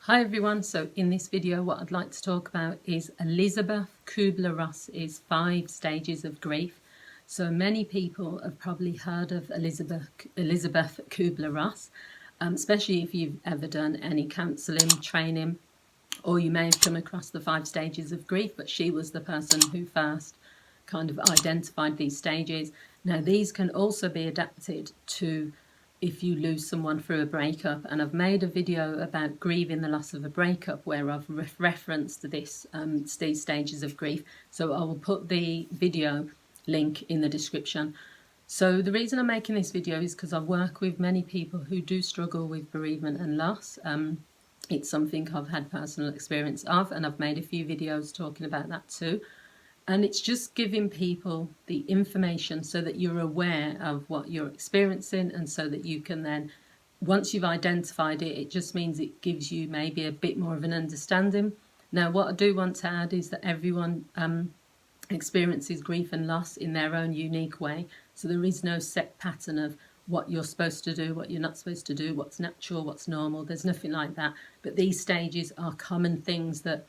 Hi everyone, so in this video what I'd like to talk about is Elisabeth Kübler-Ross's 5 stages of grief. So many people have probably heard of Elisabeth Kübler-Ross, especially if you've ever done any counselling, training, or you may have come across the 5 stages of grief, but she was the person who first kind of identified these stages. Now these can also be adapted to if you lose someone through a breakup, and I've made a video about grieving the loss of a breakup where I've referenced these stages of grief, so I will put the video link in the description. So the reason I'm making this video is because I work with many people who do struggle with bereavement and loss. It's something I've had personal experience of, and I've made a few videos talking about that too. And it's just giving people the information so that you're aware of what you're experiencing, and so that you can then, once you've identified it, it just means it gives you maybe a bit more of an understanding. Now, what I do want to add is that everyone experiences grief and loss in their own unique way. So there is no set pattern of what you're supposed to do, what you're not supposed to do, what's natural, what's normal. There's nothing like that. But these stages are common things that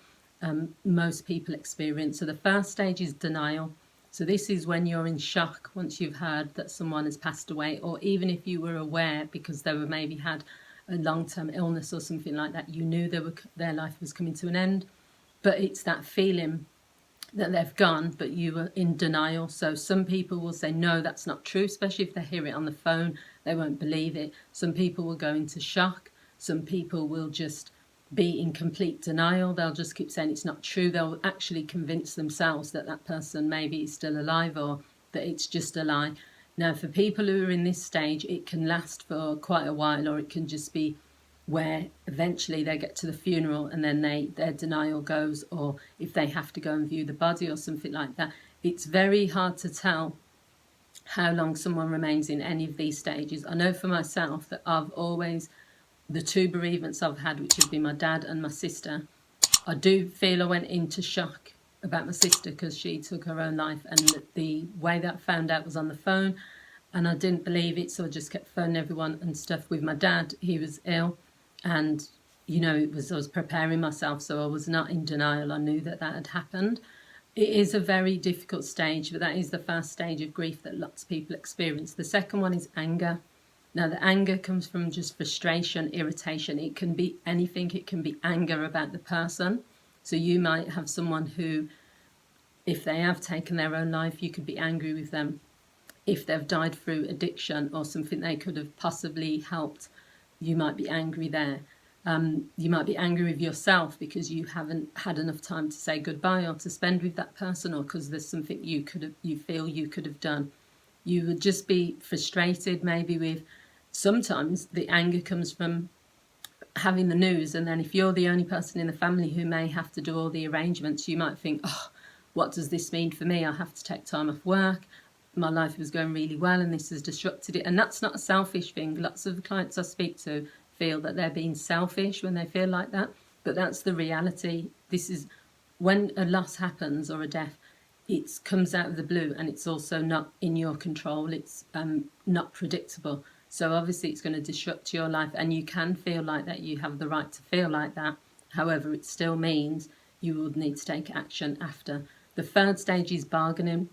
most people experience. So the first stage is denial. So this is when you're in shock once you've heard that someone has passed away, or even if you were aware because they were maybe had a long-term illness or something like that, you knew their life was coming to an end, but it's that feeling that they've gone, but you were in denial. So some people will say, no, that's not true, especially if they hear it on the phone, they won't believe it. Some people will go into shock. Some people will just be in complete denial. They'll just keep saying it's not true. They'll actually convince themselves that that person maybe is still alive, or that it's just a lie. Now, for people who are in this stage, it can last for quite a while, or it can just be where eventually they get to the funeral and then their denial goes, or if they have to go and view the body or something like that. It's very hard to tell how long someone remains in any of these stages. I know for myself that I've always, the 2 bereavements I've had, which have been my dad and my sister, I do feel I went into shock about my sister because she took her own life, and the way that I found out was on the phone, and I didn't believe it, so I just kept phoning everyone and stuff. With my dad, he was ill, and I was preparing myself, so I was not in denial. I knew that had happened. It is a very difficult stage, but that is the first stage of grief that lots of people experience. The second one is anger. Now, the anger comes from just frustration, irritation. It can be anything. It can be anger about the person. So you might have someone who, if they have taken their own life, you could be angry with them. If they've died through addiction or something they could have possibly helped, you might be angry there. You might be angry with yourself because you haven't had enough time to say goodbye or to spend with that person, or because there's something you feel you could have done. You would just be frustrated maybe with. Sometimes the anger comes from having the news, and then if you're the only person in the family who may have to do all the arrangements, you might think, oh, what does this mean for me? I have to take time off work. My life was going really well and this has disrupted it. And that's not a selfish thing. Lots of the clients I speak to feel that they're being selfish when they feel like that, but that's the reality. This is when a loss happens or a death, it comes out of the blue, and it's also not in your control. It's not predictable. So obviously it's going to disrupt your life, and you can feel like that. You have the right to feel like that. However, it still means you would need to take action after. The third stage is bargaining.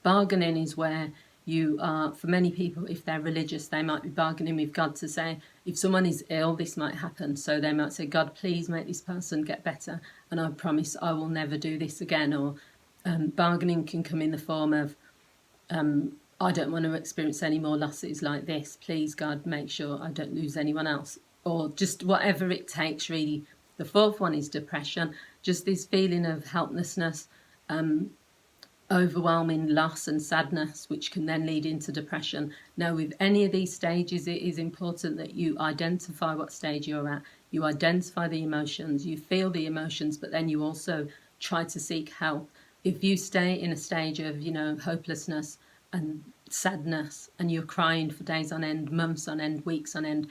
Bargaining is where you are, for many people, if they're religious, they might be bargaining with God to say, if someone is ill, this might happen. So they might say, God, please make this person get better, and I promise I will never do this again. Or bargaining can come in the form of, I don't want to experience any more losses like this. Please, God, make sure I don't lose anyone else. Or just whatever it takes, really. The fourth one is depression. Just this feeling of helplessness, overwhelming loss and sadness, which can then lead into depression. Now, with any of these stages, it is important that you identify what stage you're at. You identify the emotions, you feel the emotions, but then you also try to seek help. If you stay in a stage of, hopelessness and sadness, and you're crying for days on end, months on end, weeks on end,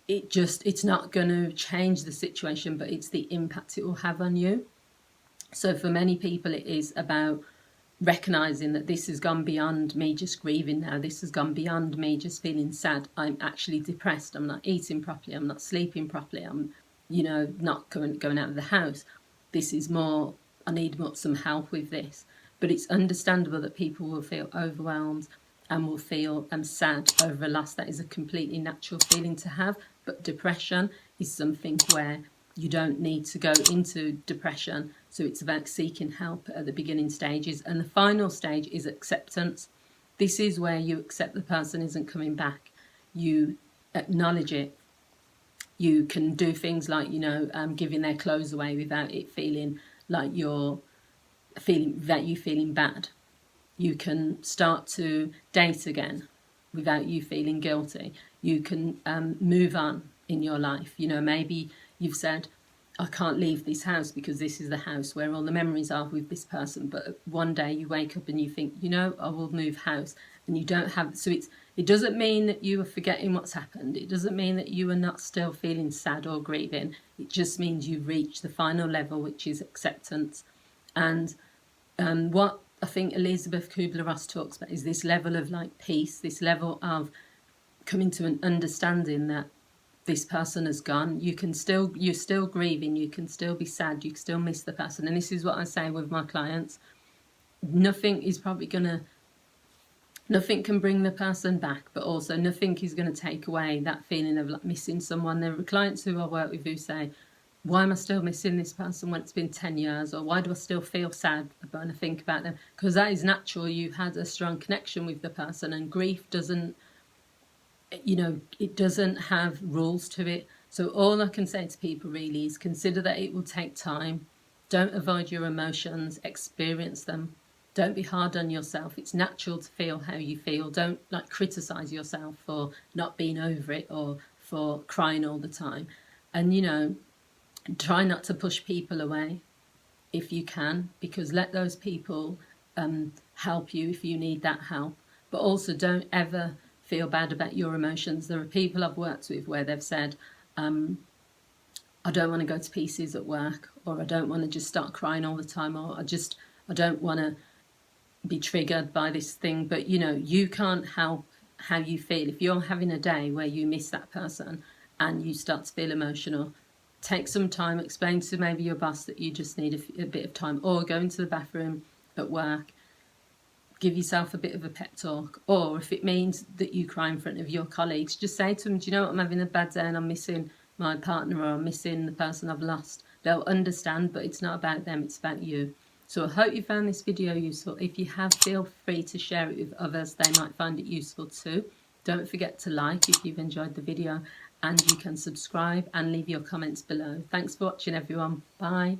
it's not going to change the situation, but it's the impact it will have on you. So for many people, it is about recognizing that this has gone beyond me just grieving now. This has gone beyond me just feeling sad. I'm actually depressed. I'm not eating properly. I'm not sleeping properly. I'm you know, not going out of the house. This is more, I need some help with this. But it's understandable that people will feel overwhelmed and will feel sad over a loss. That is a completely natural feeling to have. But depression is something where you don't need to go into depression. So it's about seeking help at the beginning stages. And the final stage is acceptance. This is where you accept the person isn't coming back. You acknowledge it. You can do things like, you know, giving their clothes away without it feeling like you're feeling bad. You can start to date again without you feeling guilty. You can move on in your life. You know, maybe you've said, I can't leave this house because this is the house where all the memories are with this person. But one day you wake up and you think, you know, I will move house. And you don't have, so it doesn't mean that you are forgetting what's happened. It doesn't mean that you are not still feeling sad or grieving. It just means you've reached the final level, which is acceptance. And what I think Elisabeth Kubler-Ross talks about is this level of like peace, this level of coming to an understanding that this person has gone. You're still grieving, you can still be sad, you can still miss the person. And this is what I say with my clients. Nothing can bring the person back, but also nothing is going to take away that feeling of like missing someone. There are clients who I work with who say, why am I still missing this person when it's been 10 years? Or why do I still feel sad when I think about them? Because that is natural. You've had a strong connection with the person, and grief doesn't, you know, it doesn't have rules to it. So all I can say to people really is consider that it will take time. Don't avoid your emotions, experience them. Don't be hard on yourself. It's natural to feel how you feel. Don't like criticize yourself for not being over it or for crying all the time. And, you know, try not to push people away if you can, because let those people help you if you need that help. But also don't ever feel bad about your emotions. There are people I've worked with where they've said, I don't want to go to pieces at work, or I don't want to just start crying all the time, or I don't want to be triggered by this thing. But, you know, you can't help how you feel. If you're having a day where you miss that person and you start to feel emotional, take some time, explain to maybe your boss that you just need a bit of time, or go into the bathroom at work, give yourself a bit of a pep talk. Or if it means that you cry in front of your colleagues, just say to them, do you know what, I'm having a bad day and I'm missing my partner, or I'm missing the person I've lost. They'll understand, but it's not about them, it's about you. So I hope you found this video useful. If you have, feel free to share it with others. They might find it useful too. Don't forget to like if you've enjoyed the video, and you can subscribe and leave your comments below. Thanks for watching, everyone. Bye.